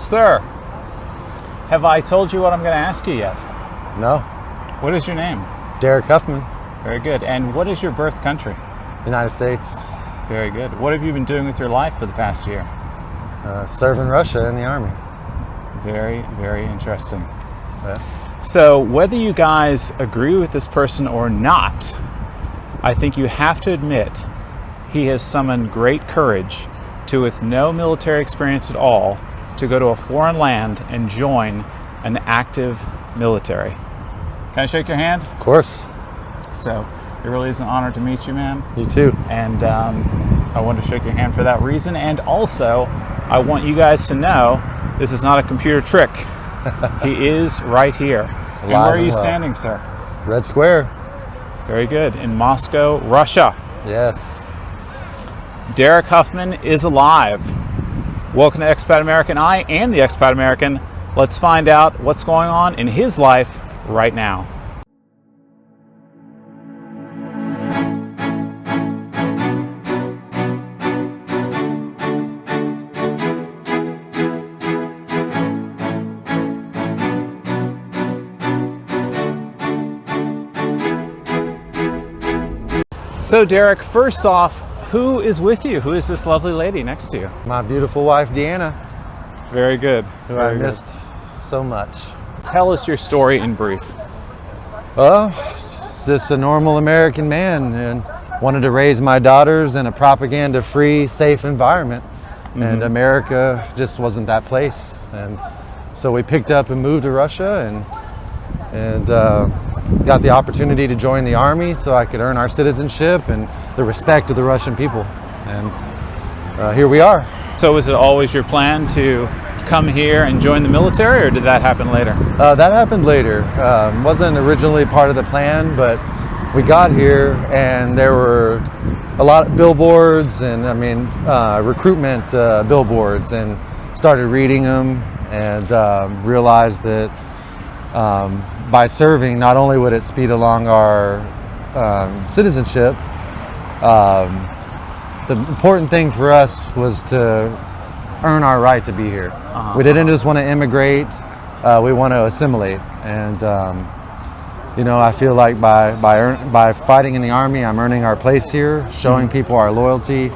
Sir, have I told you what I'm going to ask you yet? No. What is your name? Derek Huffman. Very good. And what is your birth country? United States. Very good. What have you been doing with your life for the past year? Serving Russia in the Army. Very, very interesting. Yeah. So whether you guys agree with this person or not, I think you have to admit he has summoned great courage to, with no military experience at all, to go to a foreign land and join an active military. Can I shake your hand? Of course. So it really is an honor to meet you, man. You too. And I wanted to shake your hand for that reason. And also, I want you guys to know this is not a computer trick. He is right here. And where are you standing, sir? Red Square. Very good. In Moscow, Russia. Yes. Derek Huffman is alive. Welcome to Expat American. I am the Expat American. Let's find out what's going on in his life right now. So Derek, first off, who is with you? Who is this lovely lady next to you? My beautiful wife, Deanna. Very good. Who I missed so much. Tell us your story in brief. Well, just a normal American man and wanted to raise my daughters in a propaganda-free, safe environment. Mm-hmm. And America just wasn't that place. And so we picked up and moved to Russia and got the opportunity to join the Army so I could earn our citizenship and the respect of the Russian people. And here we are. So was it always your plan to come here and join the military, or did that happen later? That happened later. Wasn't originally part of the plan, but we got here and there were a lot of billboards and recruitment billboards, and started reading them and realized that by serving, not only would it speed along our citizenship, the important thing for us was to earn our right to be here. We didn't just want to immigrate, we want to assimilate. And I feel like by fighting in the Army, I'm earning our place here, showing people our loyalty.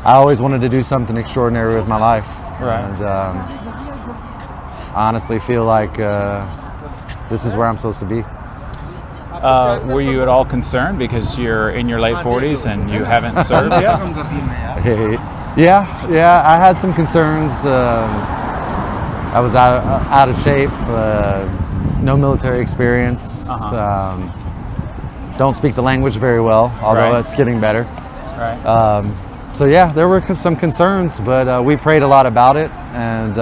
I always wanted to do something extraordinary with my life. Right. And I honestly feel like this is where I'm supposed to be. Were you at all concerned because you're in your late 40s and you haven't served yet? Yeah, I had some concerns. I was out of shape, no military experience, don't speak the language very well, although it's getting better. Right. So yeah, there were some concerns, but we prayed a lot about it and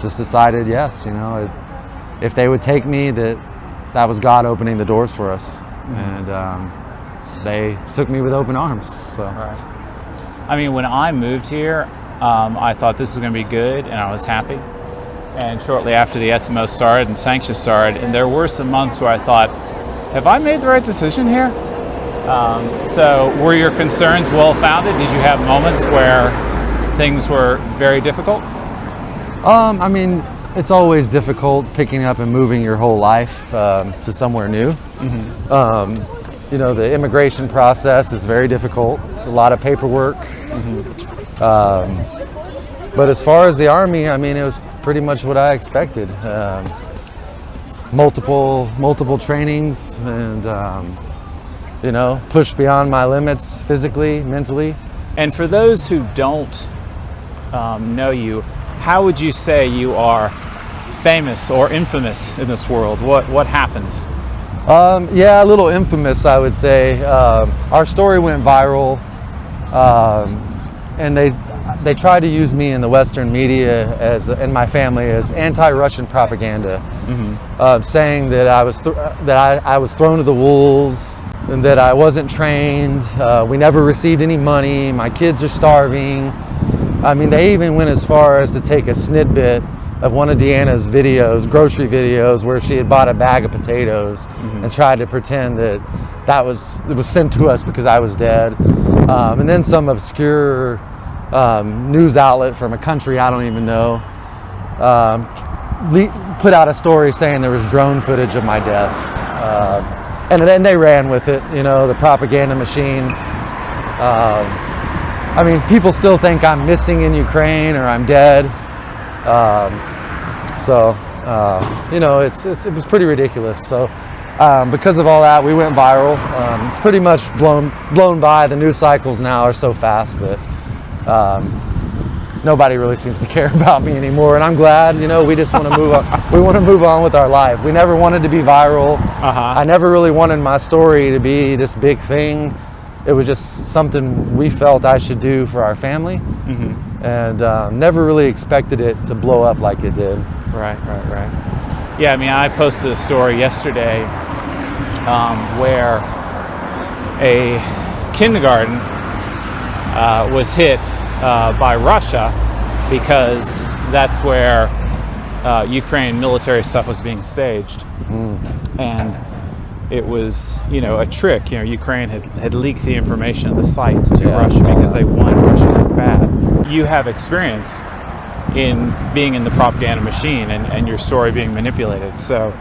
just decided, yes, if they would take me, that was God opening the doors for us. Mm-hmm. And they took me with open arms. So. Right. I mean, when I moved here, I thought this was going to be good, and I was happy. And shortly after the SMO started and sanctions started, and there were some months where I thought, have I made the right decision here? So were your concerns well-founded? Did you have moments where things were very difficult? It's always difficult picking up and moving your whole life to somewhere new. Mm-hmm. The immigration process is very difficult. It's a lot of paperwork. Mm-hmm. But as far as the Army, it was pretty much what I expected. Multiple trainings and, pushed beyond my limits physically, mentally. And for those who don't know you, how would you say you are famous or infamous in this world? What happened? A little infamous, I would say. Our story went viral, and they tried to use me in the Western media and my family as anti-Russian propaganda, mm-hmm. Saying that I was thrown to the wolves and that I wasn't trained. We never received any money. My kids are starving. They even went as far as to take a snippet of one of Deanna's videos, grocery videos, where she had bought a bag of potatoes, mm-hmm. and tried to pretend that it was sent to us because I was dead. And then some obscure news outlet from a country I don't even know put out a story saying there was drone footage of my death. And then they ran with it, you know, the propaganda machine. I mean, people still think I'm missing in Ukraine or I'm dead. You know, it was pretty ridiculous. So because of all that, we went viral. It's pretty much blown by. The news cycles now are so fast that nobody really seems to care about me anymore. And I'm glad, you know, we just want to move on. We want to move on with our life. We never wanted to be viral. I never really wanted my story to be this big thing. It was just something we felt I should do for our family. And never really expected it to blow up like it did. Right. Yeah, I mean, I posted a story yesterday where a kindergarten was hit by Russia because that's where Ukraine military stuff was being staged. And it was, you know, a trick. You know, Ukraine had leaked the information of the site to Russia because they wanted Russia to look bad. You have experience in being in the propaganda machine and your story being manipulated. So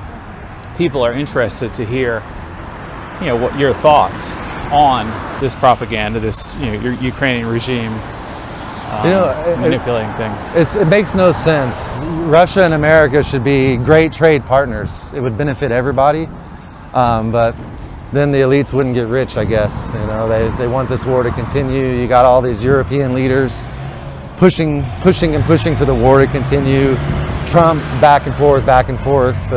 people are interested to hear, you know, what your thoughts on this propaganda, this, you know, your Ukrainian regime manipulating things. It makes no sense. Russia and America should be great trade partners. It would benefit everybody. But then the elites wouldn't get rich, I guess. You know, they want this war to continue. You got all these European leaders pushing for the war to continue. Trump's back and forth.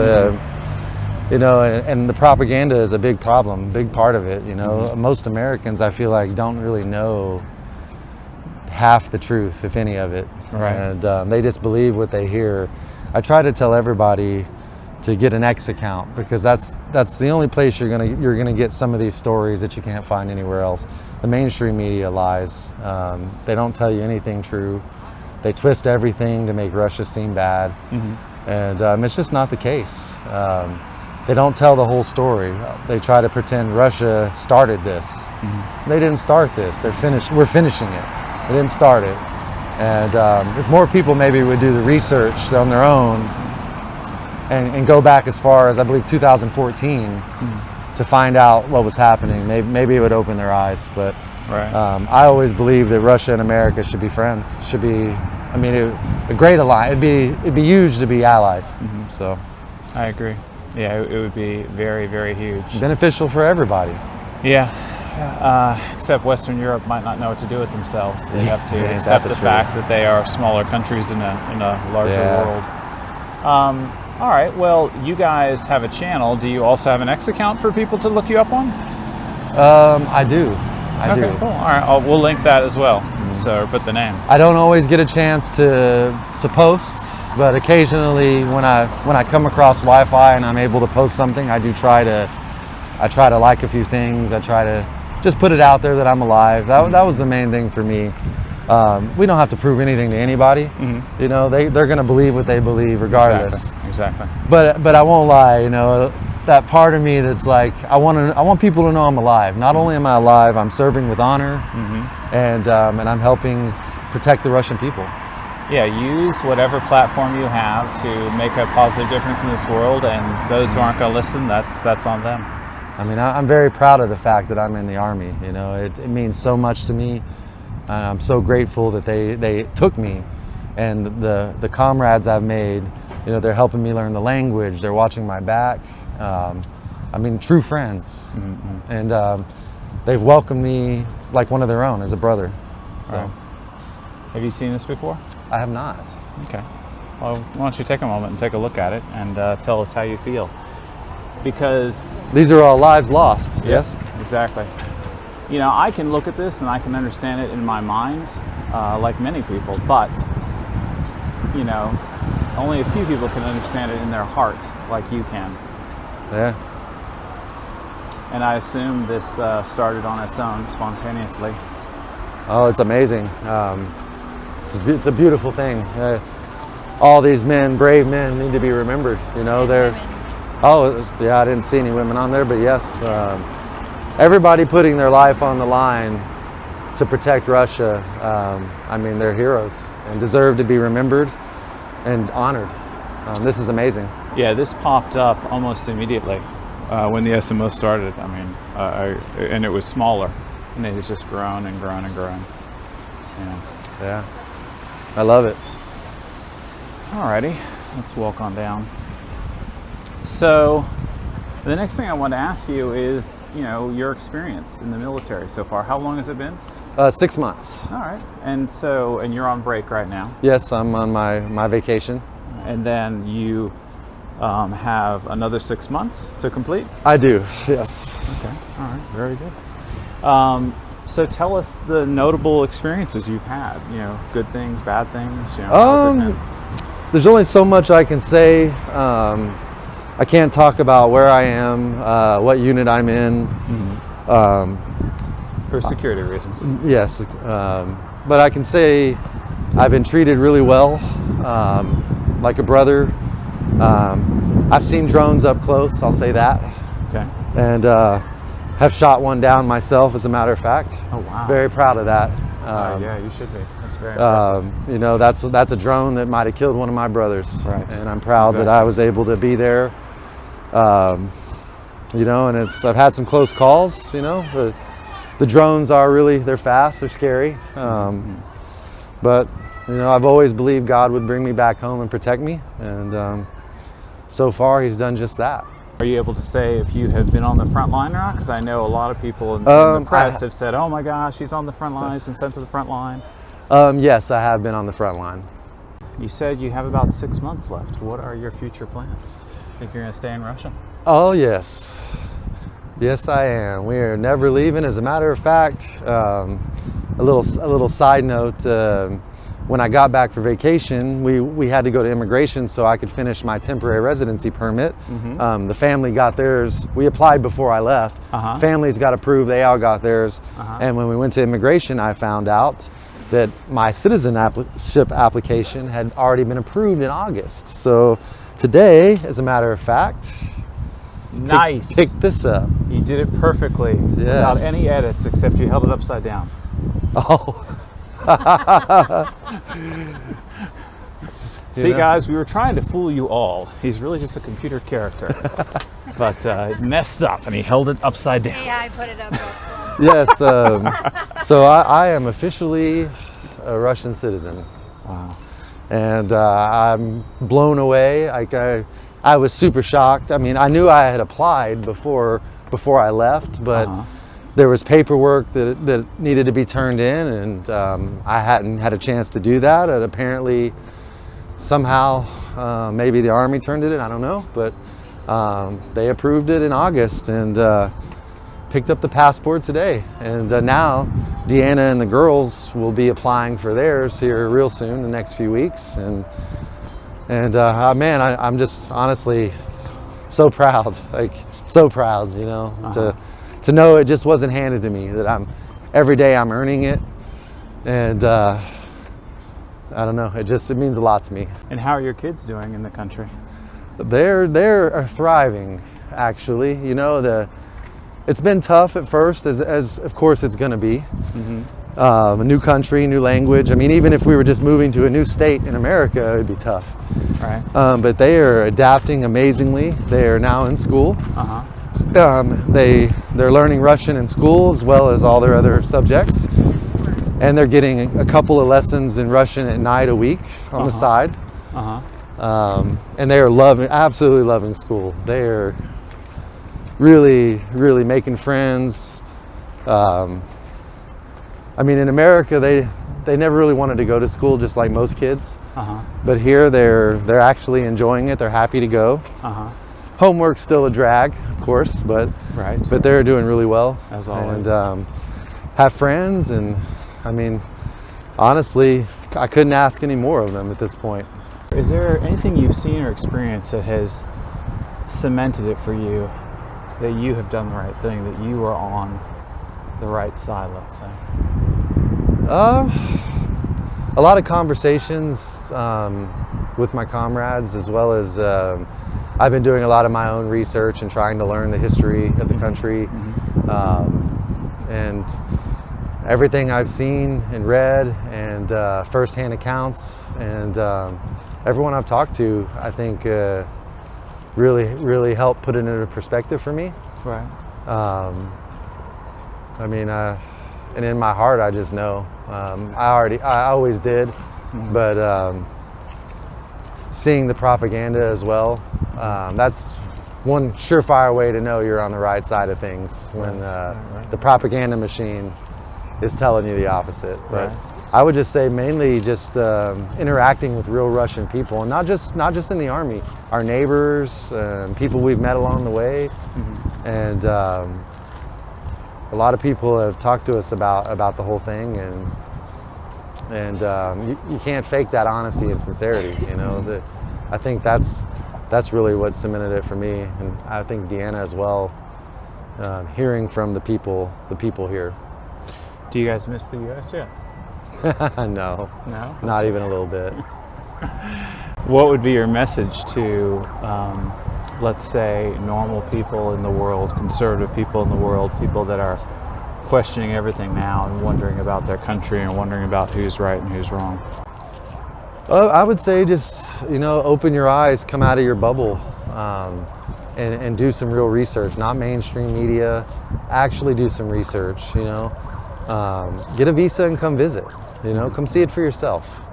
You know, and the propaganda is a big problem, big part of it. You know, most Americans, I feel like, don't really know half the truth, if any of it. Right. And they just believe what they hear. I try to tell everybody to get an X account, because that's the only place you're gonna get some of these stories that you can't find anywhere else. The mainstream media lies. They don't tell you anything true. They twist everything to make Russia seem bad, and it's just not the case. They don't tell the whole story. They try to pretend Russia started this. They didn't start this. We're finishing it. They didn't start it. And if more people maybe would do the research on their own and go back as far as, I believe, 2014 to find out what was happening, maybe it would open their eyes. But I always believe that Russia and America should be friends. Should be, I mean, a great alliance. It'd be huge to be allies. So I agree. Yeah, it would be very, very huge. Beneficial for everybody. Yeah. Except Western Europe might not know what to do with themselves. They have to accept the fact that they are smaller countries in a larger world. All right, well, you guys have a channel. Do you also have an X account for people to look you up on? I do. I do. Cool. All right, we'll link that as well. So put the name. I don't always get a chance to post, but occasionally when I come across Wi-Fi and I'm able to post something, I try to like a few things. I try to just put it out there that I'm alive. That was the main thing for me. We don't have to prove anything to anybody. You know, they're going to believe what they believe regardless. Exactly. But I won't lie. You know, that part of me that's like, I want people to know I'm alive. Not only am I alive, I'm serving with honor, and I'm helping protect the Russian people. Yeah, use whatever platform you have to make a positive difference in this world, and those who aren't going to listen, that's on them. I mean, I'm very proud of the fact that I'm in the Army. You know, it means so much to me. And I'm so grateful that they took me, and the comrades I've made, you know, they're helping me learn the language. They're watching my back. I mean, true friends. And they've welcomed me like one of their own, as a brother. So. Right. Have you seen this before? I have not. Okay. Well, why don't you take a moment and take a look at it and tell us how you feel. Because these are all lives lost. Yes? Exactly. You know, I can look at this and I can understand it in my mind, like many people, but, you know, only a few people can understand it in their heart like you can. Yeah. And I assume this started on its own, spontaneously. Oh, it's amazing. It's a beautiful thing. All these men, brave men, need to be remembered. You know, I didn't see any women on there, but yes. Everybody putting their life on the line to protect Russia. I mean, they're heroes and deserve to be remembered. and honored. This is amazing. Yeah, this popped up almost immediately when the SMO started. I mean, and it was smaller, and it has just grown and grown and grown. Yeah, I love it. Alrighty, let's walk on down. So, the next thing I want to ask you is, your experience in the military so far. How long has it been? 6 months. All right, and you're on break right now. Yes, I'm on my vacation. And then you have another 6 months to complete? I do, yes. Okay, all right, very good. So tell us the notable experiences you've had, good things, bad things, how's it been? There's only so much I can say. I can't talk about where I am, what unit I'm in. For security reasons. Yes, but I can say I've been treated really well, like a brother. I've seen drones up close, I'll say that. Okay. And have shot one down myself, as a matter of fact. Oh, wow. Very proud of that. Yeah, you should be. That's very impressive. That's a drone that might have killed one of my brothers. Right. And I'm proud that I was able to be there. And I've had some close calls. The drones they're fast, they're scary. But I've always believed God would bring me back home and protect me, and so far He's done just that. Are you able to say if you have been on the front line or not? Because I know a lot of people in the press have said, "Oh my gosh, he's on the front line. He's been sent to the front line." Yes, I have been on the front line. You said you have about 6 months left. What are your future plans? Think you're going to stay in Russia? Oh yes, yes I am. We are never leaving. As a matter of fact, a little side note. When I got back for vacation, we had to go to immigration so I could finish my temporary residency permit. The family got theirs. We applied before I left. Families got approved. They all got theirs. And when we went to immigration, I found out that my citizenship application had already been approved in August. So today, as a matter of fact, nice. Pick this up. You did it perfectly, without any edits, except you held it upside down. Oh. See, guys, we were trying to fool you all. He's really just a computer character. But it messed up, and he held it upside down. Yeah, I put it up. Yes, so I am officially a Russian citizen. Wow. And I'm blown away. I was super shocked. I mean, I knew I had applied before I left, but there was paperwork that needed to be turned in, and I hadn't had a chance to do that. And apparently, somehow, maybe the Army turned it in, I don't know, but they approved it in August, and picked up the passport today. And now Deanna and the girls will be applying for theirs here real soon, the next few weeks. And man, I'm just honestly so proud, so proud, to know it just wasn't handed to me, that every day I'm earning it. And I don't know, it means a lot to me. And how are your kids doing in the country? They're thriving, actually. It's been tough at first, as of course it's going to be. A new country, new language. I mean, even if we were just moving to a new state in America, it'd be tough. Right. But they are adapting amazingly. They are now in school. They're learning Russian in school as well as all their other subjects. And they're getting a couple of lessons in Russian at night a week on the side. And they are absolutely loving school. They are really, really making friends. I mean, in America, they never really wanted to go to school, just like most kids. But here, they're actually enjoying it. They're happy to go. Homework's still a drag, of course, but they're doing really well, as always. And have friends. And I mean, honestly, I couldn't ask any more of them at this point. Is there anything you've seen or experienced that has cemented it for you, that you have done the right thing, that you are on the right side, let's say? A lot of conversations with my comrades, as well as I've been doing a lot of my own research and trying to learn the history of the country. And everything I've seen and read, and firsthand accounts, and everyone I've talked to, I think, really helped put it into perspective for me. Right. I mean, and in my heart, I just know. I always did, but seeing the propaganda as well, that's one surefire way to know you're on the right side of things, when the propaganda machine is telling you the opposite. But I would just say mainly just interacting with real Russian people, and not just in the army, our neighbors, people we've met along the way, and a lot of people have talked to us about the whole thing, and you can't fake that honesty and sincerity. You know, I think that's really what cemented it for me, and I think Deanna as well. Hearing from the people here. Do you guys miss the U.S. yet? No, not even a little bit. What would be your message to, let's say, normal people in the world, conservative people in the world, people that are questioning everything now and wondering about their country and wondering about who's right and who's wrong? I would say just, open your eyes, come out of your bubble, and do some real research, not mainstream media. Actually do some research, get a visa and come visit, come see it for yourself.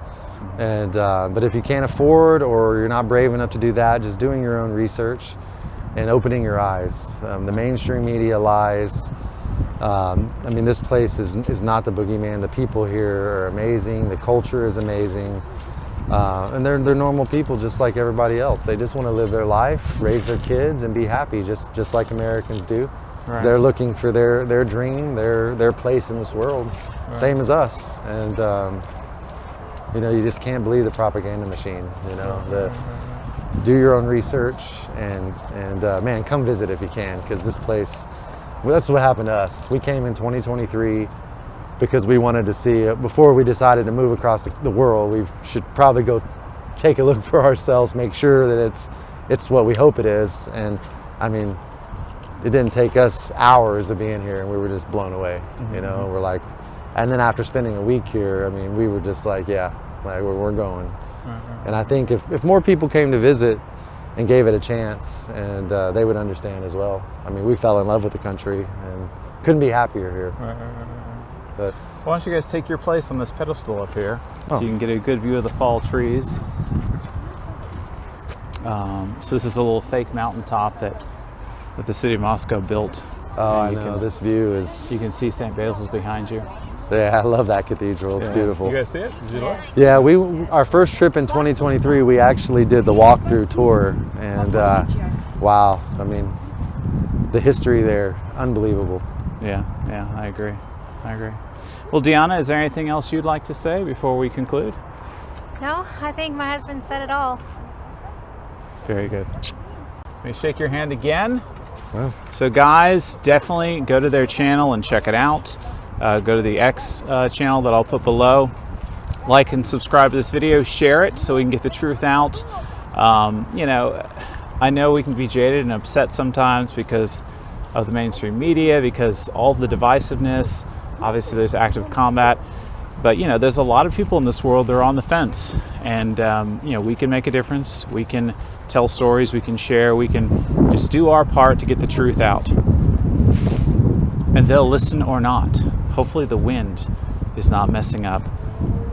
And but if you can't afford, or you're not brave enough to do that, just doing your own research and opening your eyes. The mainstream media lies. I mean, this place is not the boogeyman. The people here are amazing. The culture is amazing. And they're normal people just like everybody else. They just want to live their life, raise their kids, and be happy, just like Americans do. Right. They're looking for their dream, their place in this world, same as us. And you just can't believe the propaganda machine. Do your own research, and man, come visit if you can, because this place, that's what happened to us. We came in 2023 because we wanted to see, before we decided to move across the world, we should probably go take a look for ourselves, make sure that it's what we hope it is. And I mean, it didn't take us hours of being here, and we were just blown away. We're like, and then after spending a week here, I mean, we were just like, yeah, like we're going. And I think if more people came to visit and gave it a chance, and they would understand as well. I mean, we fell in love with the country and couldn't be happier here. But why don't you guys take your place on this pedestal up here, so you can get a good view of the fall trees. So this is a little fake mountaintop that the city of Moscow built. Oh, I know. This view is... You can see St. Basil's behind you. Yeah, I love that cathedral. It's beautiful. You guys see it? Did you look? Yeah, our first trip in 2023, we actually did the walkthrough tour, and wow, I mean, the history there, unbelievable. Yeah, I agree. Well, Deanna, is there anything else you'd like to say before we conclude? No, I think my husband said it all. Very good. Let me shake your hand again. Well. So guys, definitely go to their channel and check it out. Go to the X channel that I'll put below. Like and subscribe to this video, share it so we can get the truth out. I know we can be jaded and upset sometimes because of the mainstream media, because all the divisiveness. Obviously there's active combat, but there's a lot of people in this world that are on the fence, and we can make a difference. We can tell stories, we can share, we can just do our part to get the truth out, and they'll listen or not. Hopefully the wind is not messing up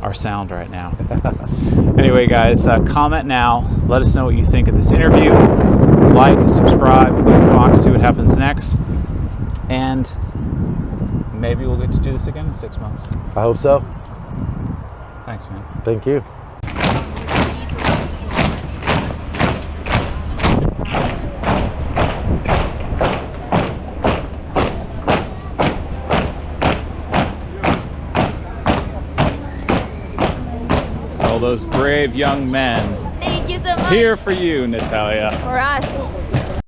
our sound right now. Anyway guys, comment now, let us know what you think of this interview. Like, subscribe, click the box, see what happens next, and maybe we'll get to do this again in 6 months. I hope so. Thanks, man. Thank you. All those brave young men. Thank you so much. Here for you, Natalia. For us.